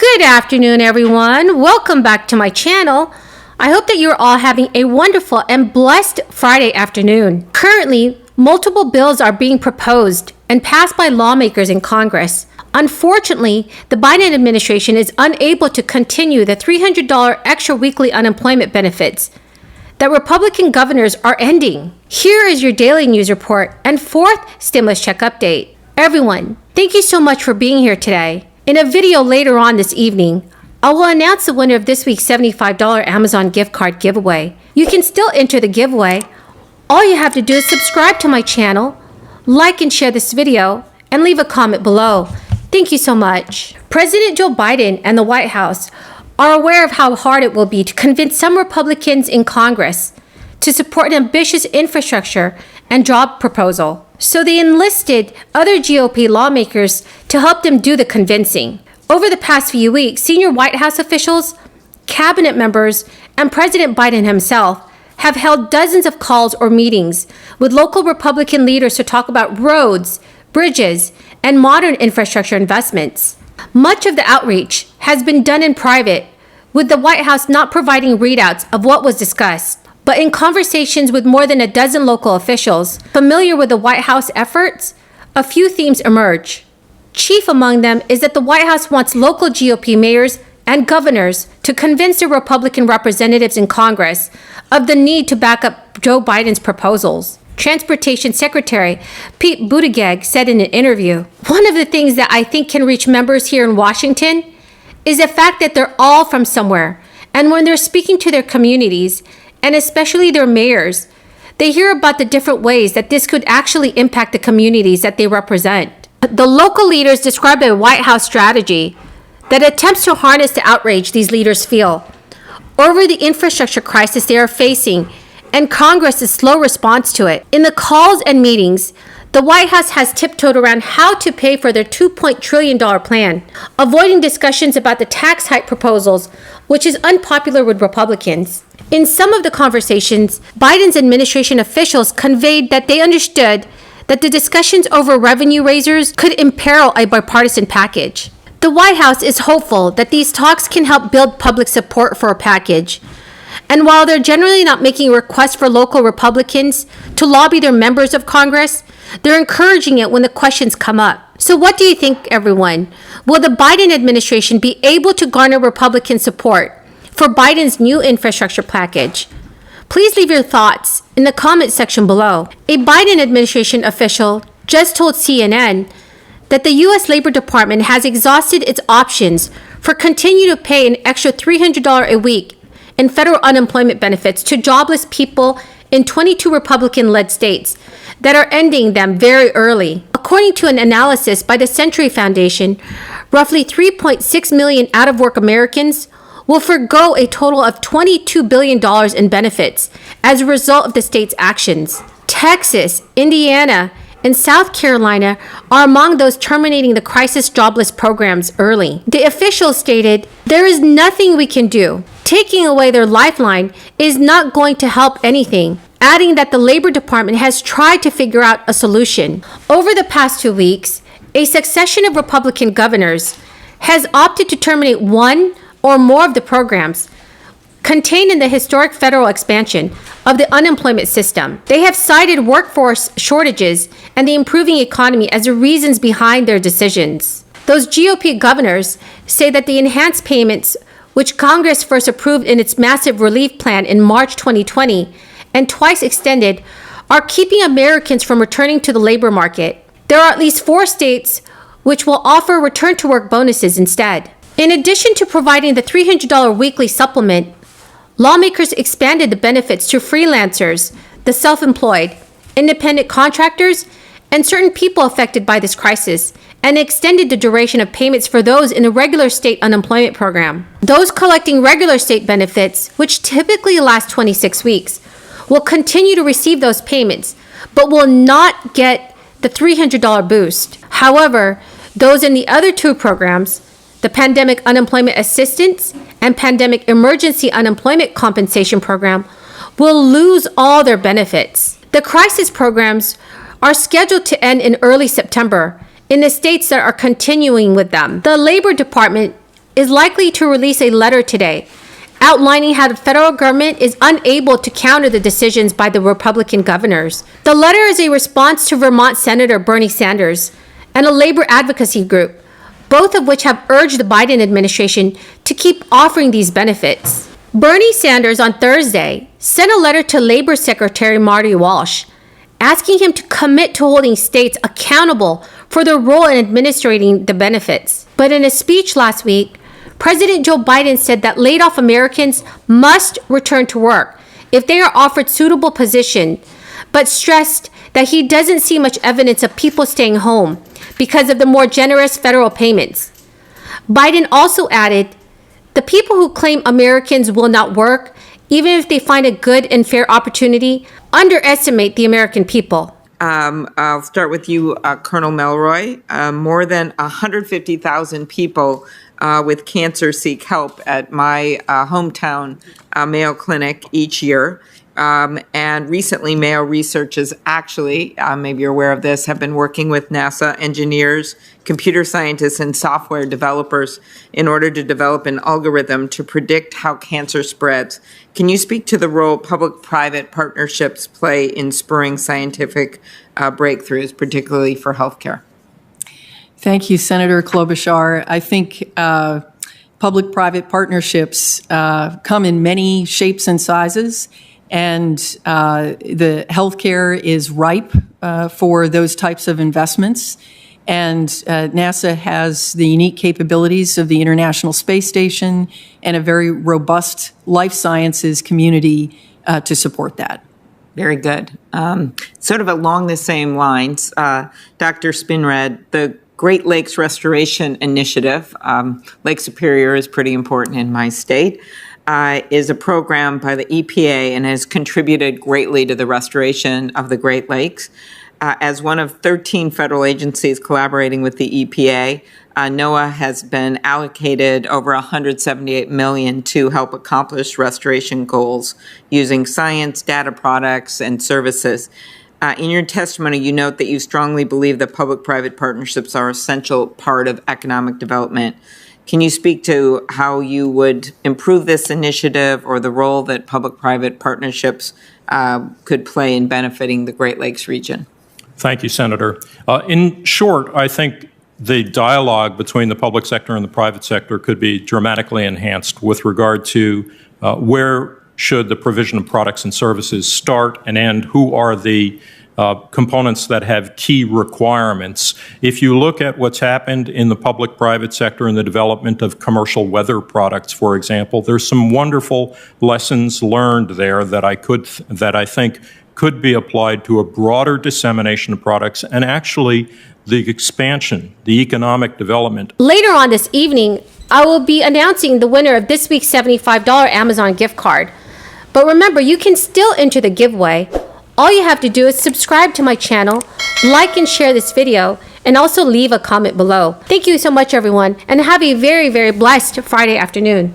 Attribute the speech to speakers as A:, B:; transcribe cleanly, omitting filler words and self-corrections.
A: Good afternoon, everyone. Welcome back to my channel. I hope that you're all having a wonderful and blessed Friday afternoon. Currently, multiple bills are being proposed and passed by lawmakers in Congress. Unfortunately, the Biden administration is unable to continue the $300 extra weekly unemployment benefits that Republican governors are ending. Here is your daily news report and fourth stimulus check update. Everyone, thank you so much for being here today. In a video later on this evening, I will announce the winner of this week's $75 Amazon gift card giveaway. You can still enter the giveaway. All you have to do is subscribe to my channel, like and share this video, and leave a comment below. Thank you so much. President Joe Biden and the White House are aware of how hard it will be to convince some Republicans in Congress to support an ambitious infrastructure and job proposal. So they enlisted other GOP lawmakers to help them do the convincing. Over the past few weeks, senior White House officials, cabinet members, and President Biden himself have held dozens of calls or meetings with local Republican leaders to talk about roads, bridges, and modern infrastructure investments. Much of the outreach has been done in private, with the White House not providing readouts of what was discussed. But in conversations with more than a dozen local officials familiar with the White House efforts, a few themes emerge. Chief among them is that the White House wants local GOP mayors and governors to convince the Republican representatives in Congress of the need to back up Joe Biden's proposals. Transportation Secretary Pete Buttigieg said in an interview, "One of the things that I think can reach members here in Washington is the fact that they're all from somewhere, and when they're speaking to their communities, and especially their mayors, they hear about the different ways that this could actually impact the communities that they represent." The local leaders described a White House strategy that attempts to harness the outrage these leaders feel over the infrastructure crisis they are facing and Congress's slow response to it. In the calls and meetings, the White House has tiptoed around how to pay for their $2 trillion plan, avoiding discussions about the tax hike proposals, which is unpopular with Republicans. In some of the conversations, Biden's administration officials conveyed that they understood that the discussions over revenue raisers could imperil a bipartisan package. The White House is hopeful that these talks can help build public support for a package. And while they're generally not making requests for local Republicans to lobby their members of Congress, they're encouraging it when the questions come up. So what do you think, everyone? Will the Biden administration be able to garner Republican support for Biden's new infrastructure package? Please leave your thoughts in the comment section below. A Biden administration official just told CNN that the U.S. Labor Department has exhausted its options for continue to pay an extra $300 a week in federal unemployment benefits to jobless people in 22 Republican-led states that are ending them very early. According to an analysis by the Century Foundation, roughly 3.6 million out-of-work Americans will forgo a total of $22 billion in benefits as a result of the state's actions. Texas, Indiana, and South Carolina are among those terminating the crisis jobless programs early. The officials stated, "There is nothing we can do. Taking away their lifeline is not going to help anything," adding that the Labor Department has tried to figure out a solution. Over the past 2 weeks, a succession of Republican governors has opted to terminate one or more of the programs contained in the historic federal expansion of the unemployment system. They have cited workforce shortages and the improving economy as the reasons behind their decisions. Those GOP governors say that the enhanced payments, which Congress first approved in its massive relief plan in March 2020 and twice extended, are keeping Americans from returning to the labor market. There are at least 4 states which will offer return-to-work bonuses instead. In addition to providing the $300 weekly supplement, lawmakers expanded the benefits to freelancers, the self-employed, independent contractors, and certain people affected by this crisis, and extended the duration of payments for those in the regular state unemployment program. Those collecting regular state benefits, which typically last 26 weeks, will continue to receive those payments, but will not get the $300 boost. However, those in the other 2 programs, the Pandemic Unemployment Assistance and Pandemic Emergency Unemployment Compensation Program, will lose all their benefits. The crisis programs are scheduled to end in early September in the states that are continuing with them. The Labor Department is likely to release a letter today outlining how the federal government is unable to counter the decisions by the Republican governors. The letter is a response to Vermont Senator Bernie Sanders and a labor advocacy group, both of which have urged the Biden administration to keep offering these benefits. Bernie Sanders on Thursday sent a letter to Labor Secretary Marty Walsh, asking him to commit to holding states accountable for their role in administering the benefits. But in a speech last week, President Joe Biden said that laid-off Americans must return to work if they are offered suitable position, but stressed that he doesn't see much evidence of people staying home because of the more generous federal payments. Biden also added, "The people who claim Americans will not work, even if they find a good and fair opportunity, underestimate the American people."
B: I'll start with you, Colonel Melroy. More than 150,000 people with cancer seek help at my hometown Mayo Clinic each year. And recently, Mayo researchers actually, maybe you're aware of this, have been working with NASA engineers, computer scientists, and software developers in order to develop an algorithm to predict how cancer spreads. Can you speak to the role public-private partnerships play in spurring scientific breakthroughs, particularly for healthcare?
C: Thank you, Senator Klobuchar. I think public-private partnerships come in many shapes and sizes, and the healthcare is ripe for those types of investments. And NASA has the unique capabilities of the International Space Station and a very robust life sciences community to support that.
B: Very good. Sort of along the same lines, Dr. Spinrad, the Great Lakes Restoration Initiative, Lake Superior is pretty important in my state, is a program by the EPA and has contributed greatly to the restoration of the Great Lakes. As one of 13 federal agencies collaborating with the EPA, NOAA has been allocated over $178 million to help accomplish restoration goals using science, data products, and services. In your testimony, you note that you strongly believe that public-private partnerships are an essential part of economic development. Can you speak to how you would improve this initiative or the role that public-private partnerships could play in benefiting the Great Lakes region?
D: Thank you, Senator. In short, I think the dialogue between the public sector and the private sector could be dramatically enhanced with regard to where should the provision of products and services start and end, who are the components that have key requirements. If you look at what's happened in the public-private sector in the development of commercial weather products, for example, there's some wonderful lessons learned there that I think could be applied to a broader dissemination of products and actually the expansion, the economic development.
A: Later on this evening, I will be announcing the winner of this week's $75 Amazon gift card. But remember, you can still enter the giveaway. All you have to do is subscribe to my channel, like and share this video, and also leave a comment below. Thank you so much, everyone, and have a very, very blessed Friday afternoon.